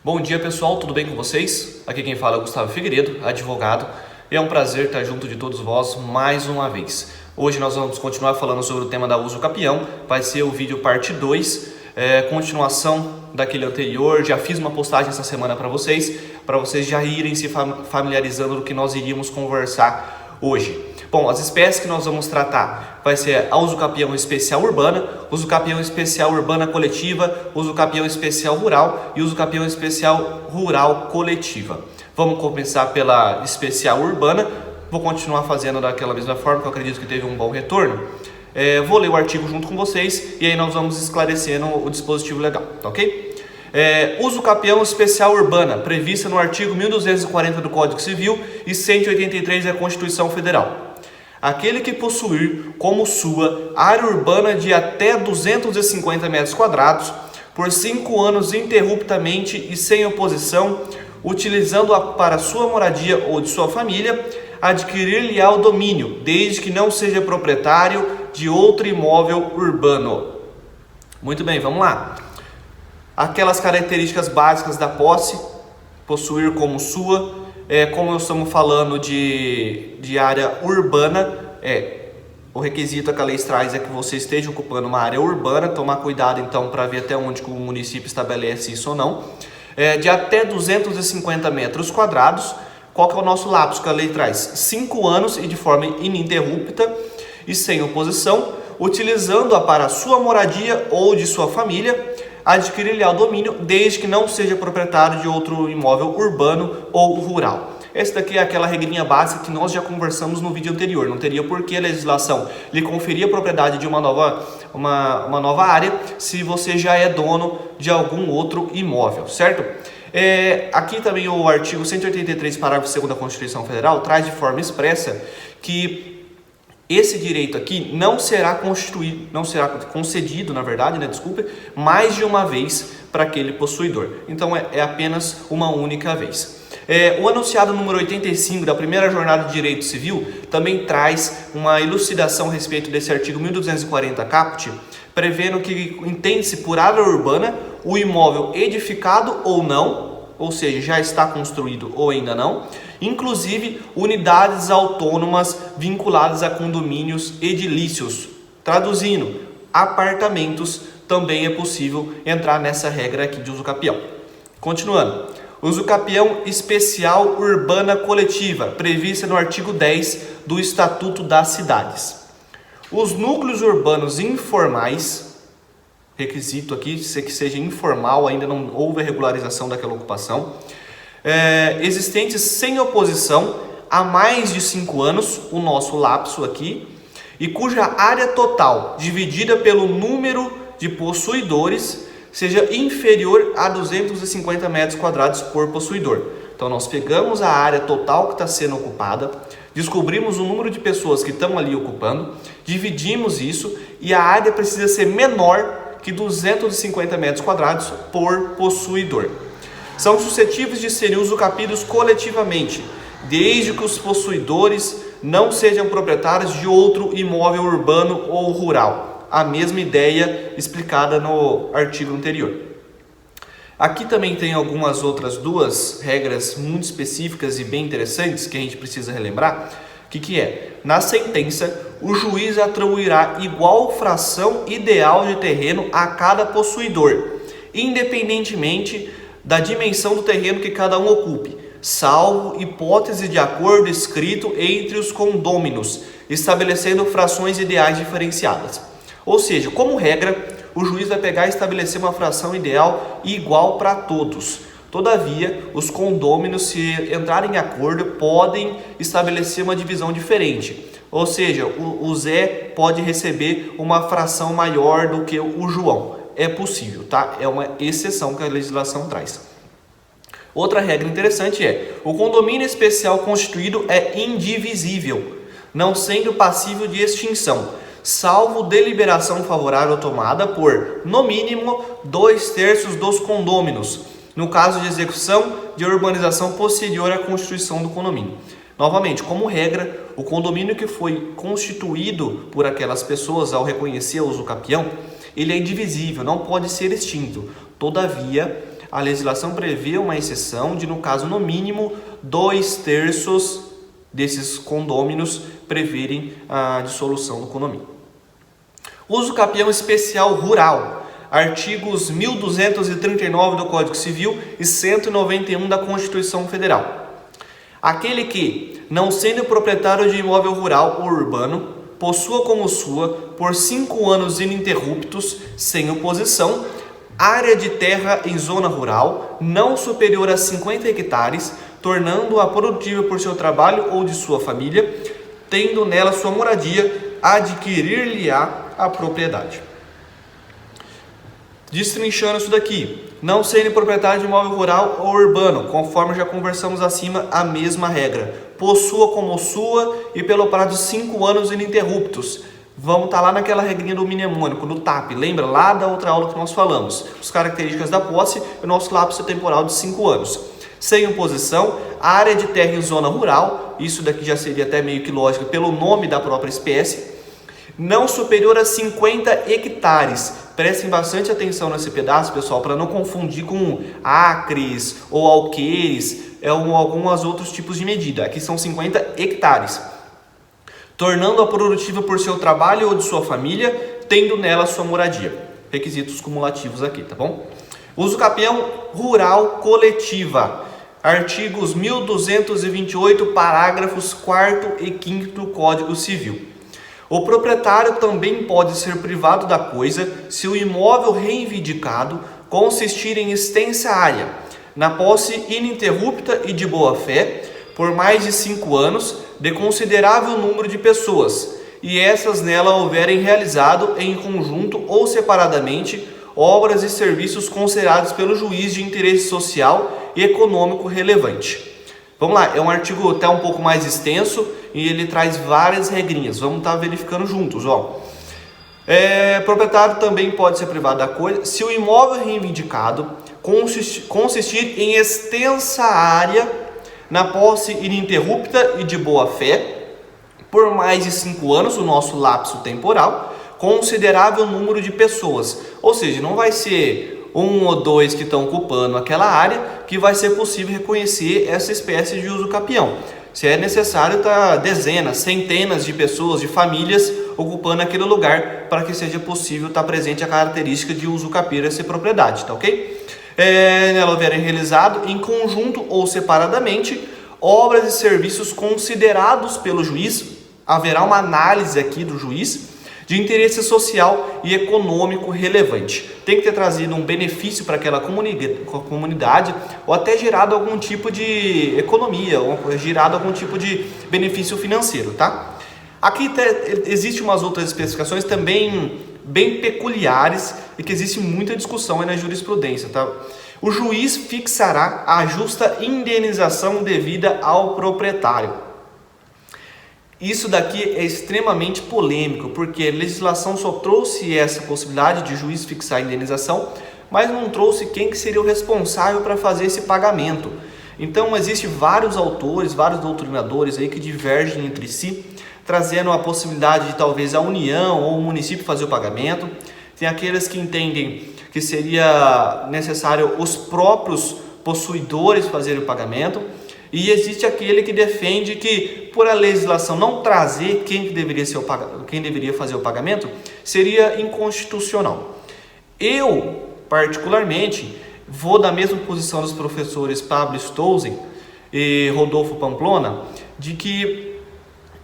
Bom dia pessoal, tudo bem com vocês? Aqui quem fala é o Gustavo Figueiredo, advogado, e é um prazer estar junto de todos vós mais uma vez. Hoje nós vamos continuar falando sobre o tema da uso capião, vai ser o vídeo parte 2, continuação daquele anterior. Já fiz uma postagem essa semana para vocês já irem se familiarizando do que nós iríamos conversar hoje. Bom, as espécies que nós vamos tratar vai ser a usucapião especial urbana, usucapião especial urbana coletiva, usucapião especial rural e usucapião especial rural coletiva. Vamos começar pela especial urbana, vou continuar fazendo daquela mesma forma, que eu acredito que teve um bom retorno. Vou ler o artigo junto com vocês e aí nós vamos esclarecendo o dispositivo legal, tá ok? Usucapião especial urbana, prevista no artigo 1240 do Código Civil e 183 da Constituição Federal. Aquele que possuir como sua área urbana de até 250 metros quadrados, por 5 anos interruptamente e sem oposição, utilizando-a para sua moradia ou de sua família, adquirir-lhe-á o domínio, desde que não seja proprietário de outro imóvel urbano. Muito bem, vamos lá. Aquelas características básicas da posse: possuir como sua. Como estamos falando de área urbana, o requisito que a lei traz é que você esteja ocupando uma área urbana. Tomar cuidado então para ver até onde que o município estabelece isso ou não. De até 250 metros quadrados. Qual que é o nosso lapso que a lei traz? 5 anos e de forma ininterrupta e sem oposição, utilizando-a para sua moradia ou de sua família, adquirir-lhe-á o domínio, desde que não seja proprietário de outro imóvel urbano ou rural. Essa daqui é aquela regrinha básica que nós já conversamos no vídeo anterior. Não teria por que a legislação lhe conferir a propriedade de uma nova área se você já é dono de algum outro imóvel, certo? Aqui também o artigo 183, parágrafo 2º da Constituição Federal, traz de forma expressa que esse direito aqui não será concedido, mais de uma vez para aquele possuidor. Então é apenas uma única vez. O anunciado número 85 da primeira jornada de direito civil também traz uma elucidação a respeito desse artigo 1240 caput, prevendo que entende-se por área urbana o imóvel edificado ou não, ou seja, já está construído ou ainda não, inclusive unidades autônomas vinculadas a condomínios edilícios. Traduzindo, apartamentos, também é possível entrar nessa regra aqui de usucapião. Continuando, usucapião especial urbana coletiva, prevista no artigo 10 do Estatuto das Cidades. Os núcleos urbanos informais, requisito aqui que seja informal, ainda não houve a regularização daquela ocupação, existentes sem oposição há mais de 5 anos, o nosso lapso aqui, e cuja área total, dividida pelo número de possuidores, seja inferior a 250 metros quadrados por possuidor. Então nós pegamos a área total que está sendo ocupada, descobrimos o número de pessoas que estão ali ocupando, dividimos isso e a área precisa ser menor que 250 metros quadrados por possuidor. São suscetíveis de serem usucapidos coletivamente, desde que os possuidores não sejam proprietários de outro imóvel urbano ou rural. A mesma ideia explicada no artigo anterior. Aqui também tem algumas outras duas regras muito específicas e bem interessantes que a gente precisa relembrar. O que é? Na sentença, o juiz atribuirá igual fração ideal de terreno a cada possuidor, independentemente da dimensão do terreno que cada um ocupe, salvo hipótese de acordo escrito entre os condôminos, estabelecendo frações ideais diferenciadas. Ou seja, como regra, o juiz vai pegar e estabelecer uma fração ideal igual para todos. Todavia, os condôminos, se entrarem em acordo, podem estabelecer uma divisão diferente. Ou seja, o Zé pode receber uma fração maior do que o João. É possível, tá? É uma exceção que a legislação traz. Outra regra interessante o condomínio especial constituído é indivisível, não sendo passível de extinção, salvo deliberação favorável tomada por, no mínimo, 2/3 dos condôminos, no caso de execução de urbanização posterior à constituição do condomínio. Novamente, como regra, o condomínio que foi constituído por aquelas pessoas ao reconhecer o usucapião, ele é indivisível, não pode ser extinto. Todavia, a legislação prevê uma exceção de, no caso, no mínimo, 2/3 desses condôminos preverem a dissolução do condomínio. Uso capião especial rural. Artigos 1239 do Código Civil e 191 da Constituição Federal. Aquele que, não sendo proprietário de imóvel rural ou urbano, possua como sua, por 5 anos ininterruptos, sem oposição, área de terra em zona rural, não superior a 50 hectares, tornando-a produtiva por seu trabalho ou de sua família, tendo nela sua moradia, adquirir-lhe-á a propriedade. Destrinchando isso daqui, não sendo proprietário de imóvel rural ou urbano, conforme já conversamos acima, a mesma regra. Possua como sua e pelo prazo de 5 anos ininterruptos. Vamos estar lá naquela regrinha do mnemônico, do TAP. Lembra lá da outra aula que nós falamos? As características da posse e o nosso lapso temporal de 5 anos. Sem oposição, área de terra em zona rural, isso daqui já seria até meio que lógico pelo nome da própria espécie, não superior a 50 hectares. Prestem bastante atenção nesse pedaço, pessoal, para não confundir com acres ou alqueires, alguns outros tipos de medida. Aqui são 50 hectares. Tornando-a produtiva por seu trabalho ou de sua família, tendo nela sua moradia. Requisitos cumulativos aqui, tá bom? Uso capião rural coletiva. Artigos 1228, parágrafos 4º e 5º do Código Civil. O proprietário também pode ser privado da coisa se o imóvel reivindicado consistir em extensa área, na posse ininterrupta e de boa-fé, por mais de 5 anos, de considerável número de pessoas, e essas nela houverem realizado em conjunto ou separadamente obras e serviços considerados pelo juiz de interesse social e econômico relevante. Vamos lá, é um artigo até um pouco mais extenso e ele traz várias regrinhas. Vamos estar verificando juntos, ó. Proprietário também pode ser privado da coisa se o imóvel reivindicado consistir em extensa área na posse ininterrupta e de boa-fé, por mais de 5 anos, o nosso lapso temporal, considerável número de pessoas. Ou seja, não vai ser 1 ou 2 que estão ocupando aquela área que vai ser possível reconhecer essa espécie de uso capião. Se é necessário, tá dezenas, centenas de pessoas, de famílias ocupando aquele lugar para que seja possível estar presente a característica de uso capião dessa propriedade, tá ok? Nela houverem realizado em conjunto ou separadamente obras e serviços considerados pelo juiz, haverá uma análise aqui do juiz de interesse social e econômico relevante. Tem que ter trazido um benefício para aquela comunidade ou até gerado algum tipo de economia, ou gerado algum tipo de benefício financeiro, tá? Aqui existem umas outras especificações também bem peculiares e que existe muita discussão aí na jurisprudência, tá? O juiz fixará a justa indenização devida ao proprietário. Isso daqui é extremamente polêmico, porque a legislação só trouxe essa possibilidade de juiz fixar a indenização, mas não trouxe quem que seria o responsável para fazer esse pagamento. Então, existem vários autores, vários doutrinadores aí que divergem entre si, trazendo a possibilidade de talvez a União ou o município fazer o pagamento. Tem aqueles que entendem que seria necessário os próprios possuidores fazerem o pagamento. E existe aquele que defende que, por a legislação não trazer quem deveria fazer o pagamento, seria inconstitucional. Eu, particularmente, vou da mesma posição dos professores Pablo Stolzen e Rodolfo Pamplona, de que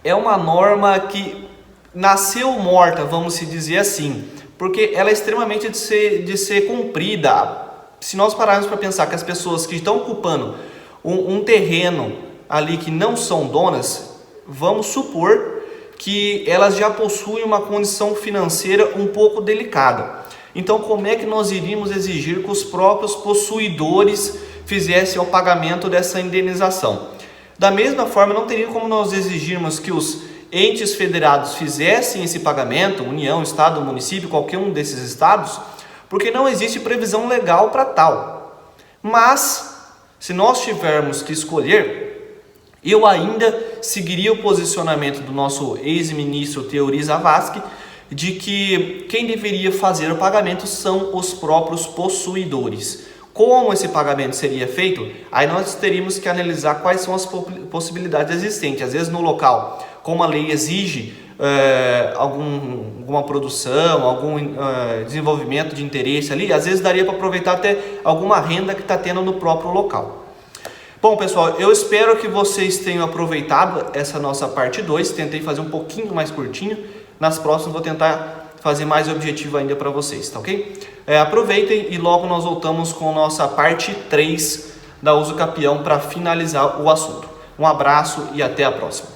é uma norma que nasceu morta, vamos se dizer assim, porque ela é extremamente de ser cumprida. Se nós pararmos para pensar que as pessoas que estão ocupando um terreno ali que não são donas, vamos supor que elas já possuem uma condição financeira um pouco delicada. Então, como é que nós iríamos exigir que os próprios possuidores fizessem o pagamento dessa indenização? Da mesma forma, não teria como nós exigirmos que os entes federados fizessem esse pagamento, União, Estado, Município, qualquer um desses estados, porque não existe previsão legal para tal. Mas se nós tivermos que escolher, eu ainda seguiria o posicionamento do nosso ex-ministro Teori Zavascki de que quem deveria fazer o pagamento são os próprios possuidores. Como esse pagamento seria feito? Aí nós teríamos que analisar quais são as possibilidades existentes. Às vezes no local, como a lei exige alguma produção, algum desenvolvimento de interesse ali, às vezes daria para aproveitar até alguma renda que está tendo no próprio local. Bom, pessoal, eu espero que vocês tenham aproveitado essa nossa parte 2. Tentei fazer um pouquinho mais curtinho. Nas próximas vou tentar fazer mais objetivo ainda para vocês, tá ok? Aproveitem e logo nós voltamos com a nossa parte 3 da uso capião para finalizar o assunto. Um abraço e até a próxima.